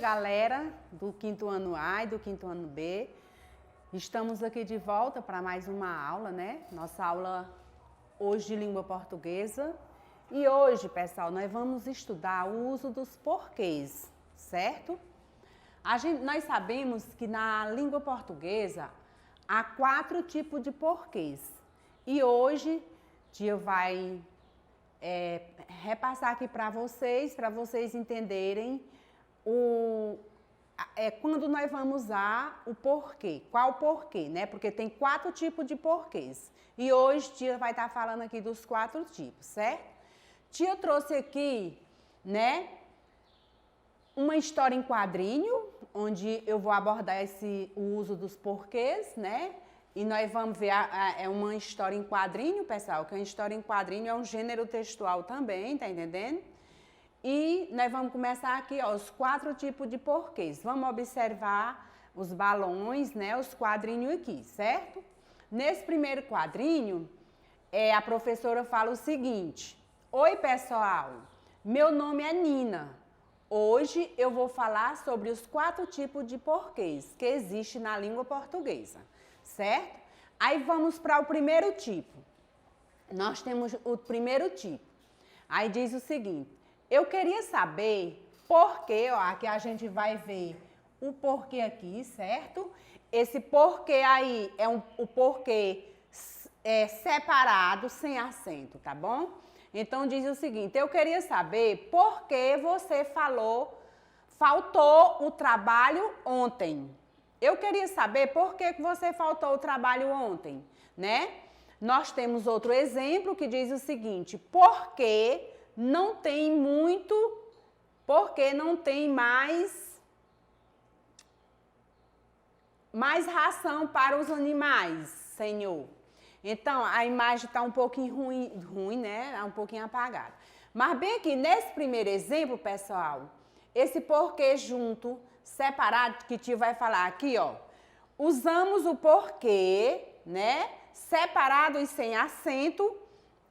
galera do quinto ano A e do quinto ano B. Estamos aqui de volta para mais uma aula, né? Nossa aula hoje de língua portuguesa. E hoje, pessoal, nós vamos estudar o uso dos porquês, certo? Nós sabemos que na língua portuguesa há 4 tipos de porquês. E hoje, Tia vai repassar aqui para vocês entenderem quando nós vamos usar o porquê. Qual porquê, né? Porque tem 4 tipos de porquês. E hoje, Tia vai estar falando aqui dos 4 tipos, certo? Tia trouxe aqui, né, uma história em quadrinho, onde eu vou abordar o uso dos porquês, né? E nós vamos ver, é uma história em quadrinho, pessoal, que uma história em quadrinho é um gênero textual também, tá entendendo? E nós vamos começar aqui, ó, os 4 tipos de porquês. Vamos observar os balões, né, os quadrinhos aqui, certo? Nesse primeiro quadrinho, a professora fala o seguinte: Oi, pessoal, meu nome é Nina. Hoje eu vou falar sobre os 4 tipos de porquês que existem na língua portuguesa, certo? Aí vamos para o primeiro tipo. Nós temos o primeiro tipo. Aí diz o seguinte: eu queria saber por quê, ó, aqui a gente vai ver o porquê aqui, certo? Esse porquê aí é o porquê separado, sem acento, tá bom? Então diz o seguinte: eu queria saber por que você faltou o trabalho ontem. Eu queria saber por que você faltou o trabalho ontem, né? Nós temos outro exemplo que diz o seguinte: porque não tem mais ração para os animais, Senhor. Então, a imagem está um pouquinho ruim, né? Um pouquinho apagada. Mas bem aqui, nesse primeiro exemplo, pessoal, esse porquê junto, separado, que Tio vai falar aqui, ó. Usamos o porquê, né? Separado e sem acento,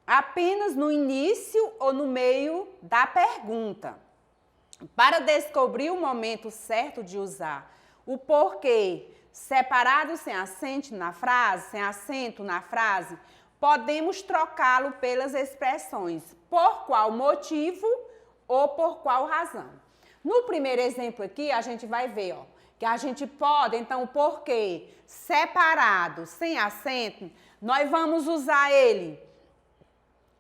apenas no início ou no meio da pergunta. Para descobrir o momento certo de usar o porquê separado sem acento na frase, podemos trocá-lo pelas expressões por qual motivo ou por qual razão. No primeiro exemplo aqui, a gente vai ver, ó, que a gente pode, então, o porquê separado sem acento, nós vamos usar ele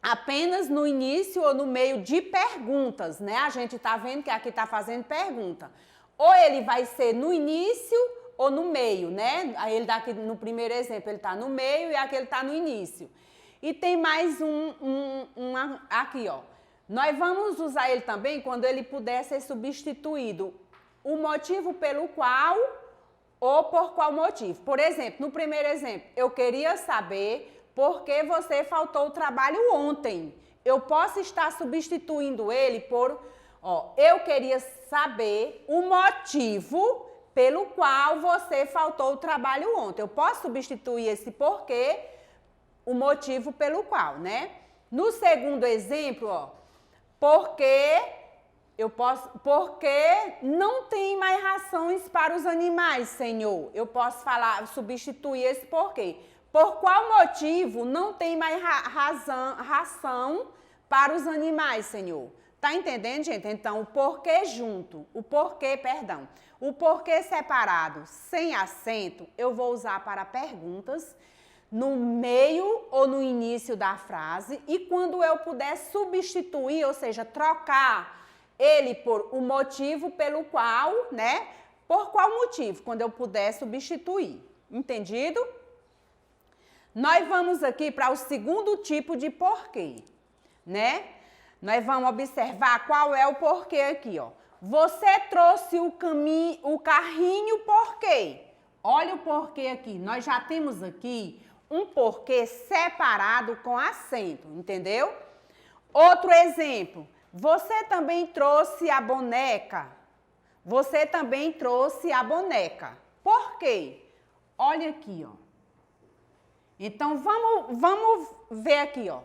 apenas no início ou no meio de perguntas, né? A gente tá vendo que aqui tá fazendo pergunta. Ou ele vai ser no início ou no meio, né? Aí ele daqui no primeiro exemplo, ele tá no meio e aqui ele tá no início. E tem mais aqui, ó. Nós vamos usar ele também quando ele puder ser substituído. O motivo pelo qual ou por qual motivo. Por exemplo, no primeiro exemplo, eu queria saber por que você faltou o trabalho ontem. Eu posso estar substituindo ele por, ó, eu queria saber o motivo pelo qual você faltou o trabalho ontem. Eu posso substituir esse porquê, o motivo pelo qual, né? No segundo exemplo, ó, porque não tem mais rações para os animais, Senhor. Eu posso substituir esse porquê. Por qual motivo não tem mais ração para os animais, Senhor? Tá entendendo, gente? Então, o porquê separado, sem acento, eu vou usar para perguntas, no meio ou no início da frase, e quando eu puder substituir, ou seja, trocar ele por o motivo pelo qual, né? Por qual motivo? Quando eu puder substituir. Entendido? Nós vamos aqui para o segundo tipo de porquê, né? Nós vamos observar qual é o porquê aqui, ó. Você trouxe o carrinho por quê? Olha o porquê aqui. Nós já temos aqui um porquê separado com acento, entendeu? Outro exemplo. Você também trouxe a boneca. Você também trouxe a boneca. Por quê? Olha aqui, ó. Então, vamos ver aqui, ó.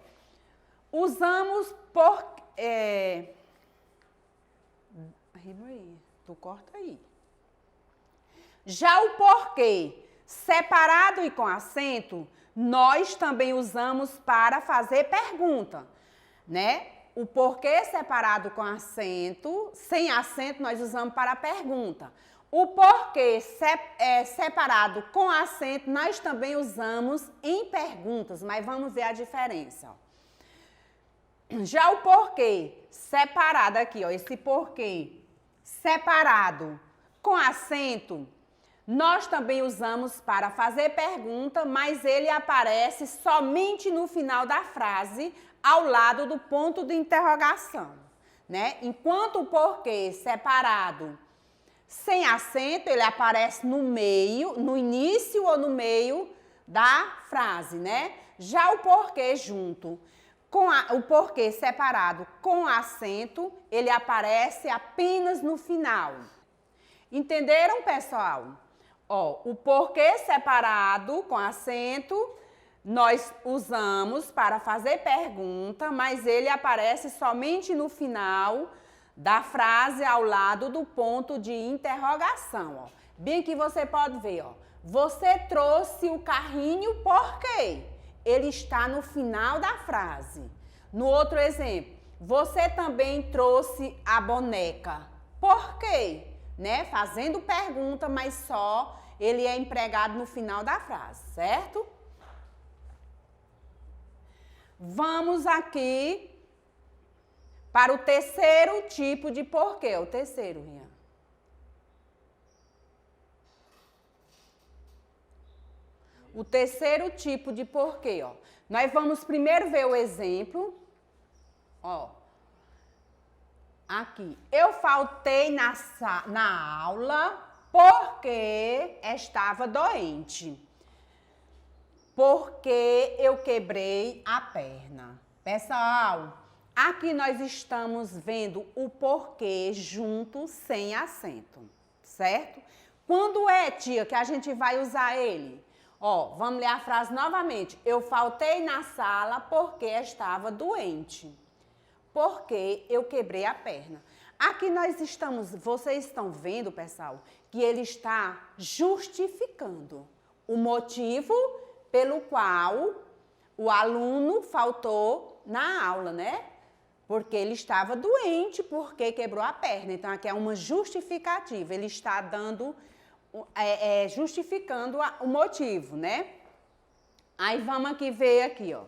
Usamos tu corta aí. Já o porquê separado e com acento, nós também usamos para fazer pergunta, né? O porquê separado com acento, sem acento, nós usamos para pergunta. O porquê separado com acento, nós também usamos em perguntas, mas vamos ver a diferença. Já o porquê separado aqui, ó, esse porquê separado com acento, nós também usamos para fazer pergunta, mas ele aparece somente no final da frase, ao lado do ponto de interrogação, né? Enquanto o porquê separado sem acento, ele aparece no meio, no início ou no meio da frase, né? Já o porquê junto com o porquê separado com acento, ele aparece apenas no final. Entenderam, pessoal? Ó, o porquê separado com acento, nós usamos para fazer pergunta, mas ele aparece somente no final da frase, ao lado do ponto de interrogação, ó. Bem que você pode ver, ó. Você trouxe o carrinho por quê? Ele está no final da frase. No outro exemplo, você também trouxe a boneca. Por quê? Né? Fazendo pergunta, mas só ele é empregado no final da frase, certo? Vamos aqui para o terceiro tipo de porquê. O terceiro, Rian. O terceiro tipo de porquê, ó. Nós vamos primeiro ver o exemplo. Ó. Aqui. Eu faltei na aula porque estava doente. Porque eu quebrei a perna. Pessoal, aqui nós estamos vendo o porquê junto, sem acento, certo? Quando é, tia, que a gente vai usar ele? Ó, vamos ler a frase novamente. Eu faltei na sala porque estava doente. Porque eu quebrei a perna. Aqui vocês estão vendo, pessoal, que ele está justificando o motivo pelo qual o aluno faltou na aula, né? Porque ele estava doente, porque quebrou a perna. Então, aqui é uma justificativa. Ele está justificando o motivo, né? Aí, vamos aqui ver aqui, ó.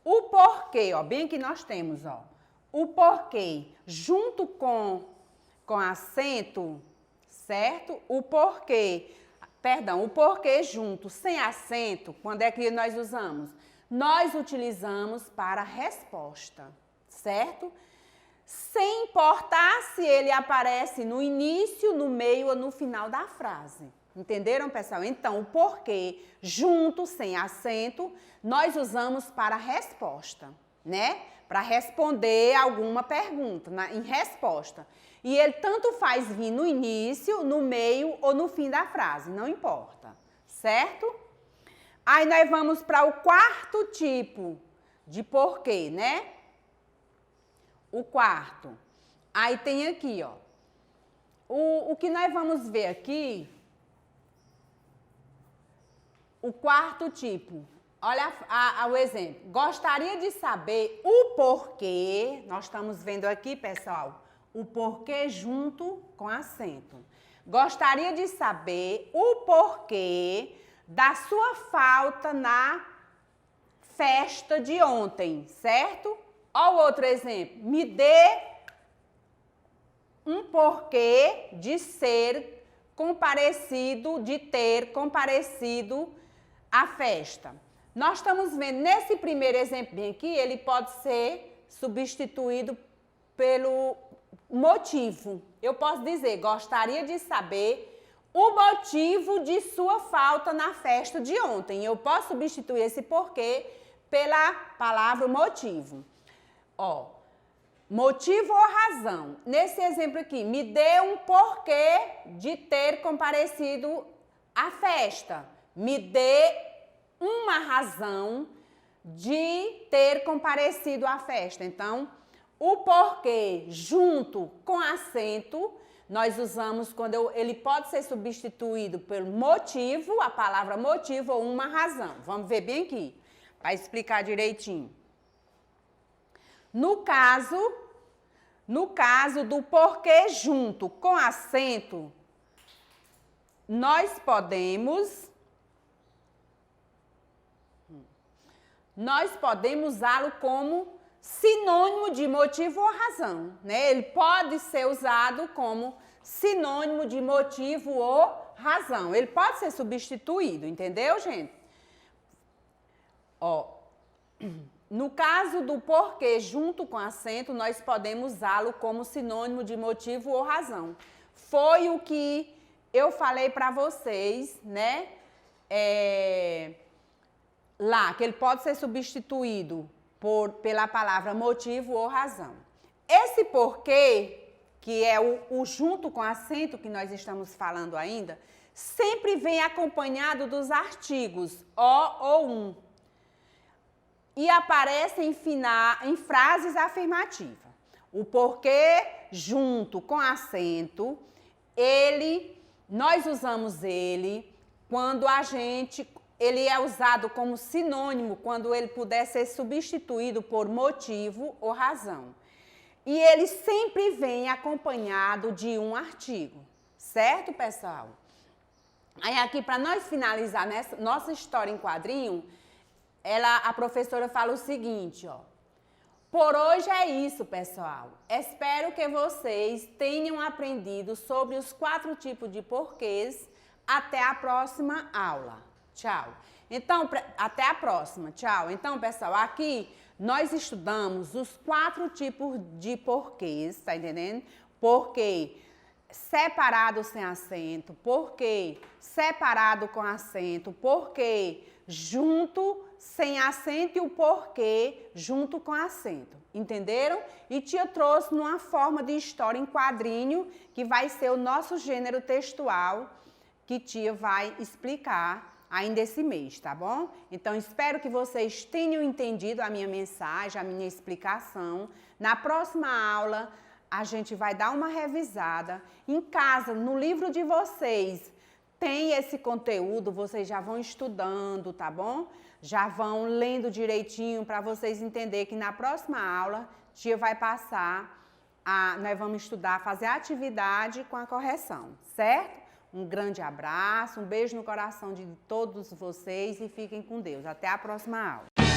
O porquê, ó, bem que nós temos, ó. O porquê junto com acento, certo? O porquê junto sem acento, quando é que nós usamos? Nós utilizamos para resposta, certo? Sem importar se ele aparece no início, no meio ou no final da frase. Entenderam, pessoal? Então, o porquê junto sem acento, nós usamos para resposta, né? Para responder alguma pergunta, em resposta. E ele tanto faz vir no início, no meio ou no fim da frase, não importa, certo? Aí nós vamos para o quarto tipo de porquê, né? O quarto. Aí tem aqui, ó. O que nós vamos ver aqui, o quarto tipo. Olha o exemplo. Gostaria de saber o porquê. Nós estamos vendo aqui, pessoal, o porquê junto com acento. Gostaria de saber o porquê da sua falta na festa de ontem, certo? Olha o outro exemplo. Me dê um porquê de ter comparecido à festa. Nós estamos vendo, nesse primeiro exemplo aqui, ele pode ser substituído pelo motivo. Eu posso dizer, gostaria de saber o motivo de sua falta na festa de ontem. Eu posso substituir esse porquê pela palavra motivo. Ó, motivo ou razão. Nesse exemplo aqui, me dê um porquê de ter comparecido à festa. Me dê uma razão de ter comparecido à festa. Então, o porquê junto com acento, nós usamos quando ele pode ser substituído pelo motivo, a palavra motivo ou uma razão. Vamos ver bem aqui, para explicar direitinho. No caso do porquê junto com acento, nós podemos usá-lo como sinônimo de motivo ou razão, né? Ele pode ser usado como sinônimo de motivo ou razão. Ele pode ser substituído, entendeu, gente? Ó, no caso do porquê junto com acento, nós podemos usá-lo como sinônimo de motivo ou razão. Foi o que eu falei para vocês, né? Lá, que ele pode ser substituído pela palavra motivo ou razão. Esse porquê, que é o junto com acento que nós estamos falando ainda, sempre vem acompanhado dos artigos o ou um. E aparece em frases afirmativas. O porquê junto com acento, nós usamos ele quando ele é usado como sinônimo quando ele puder ser substituído por motivo ou razão. E ele sempre vem acompanhado de um artigo, certo, pessoal? Aí aqui, para nós finalizar nessa nossa história em quadrinho, a professora fala o seguinte, ó. Por hoje é isso, pessoal. Espero que vocês tenham aprendido sobre os 4 tipos de porquês. Até a próxima aula. Tchau. Então, até a próxima. Tchau. Então, pessoal, aqui nós estudamos os 4 tipos de porquês, tá entendendo? Porquê separado sem acento, porquê separado com acento, porquê junto sem acento e o porquê junto com acento. Entenderam? E tia trouxe numa forma de história em quadrinho, que vai ser o nosso gênero textual, que tia vai explicar ainda esse mês, tá bom? Então, espero que vocês tenham entendido a minha mensagem, a minha explicação. Na próxima aula, a gente vai dar uma revisada. Em casa, no livro de vocês, tem esse conteúdo, vocês já vão estudando, tá bom? Já vão lendo direitinho para vocês entenderem que na próxima aula, tia vai passar, nós vamos estudar, fazer a atividade com a correção, certo? Um grande abraço, um beijo no coração de todos vocês e fiquem com Deus. Até a próxima aula.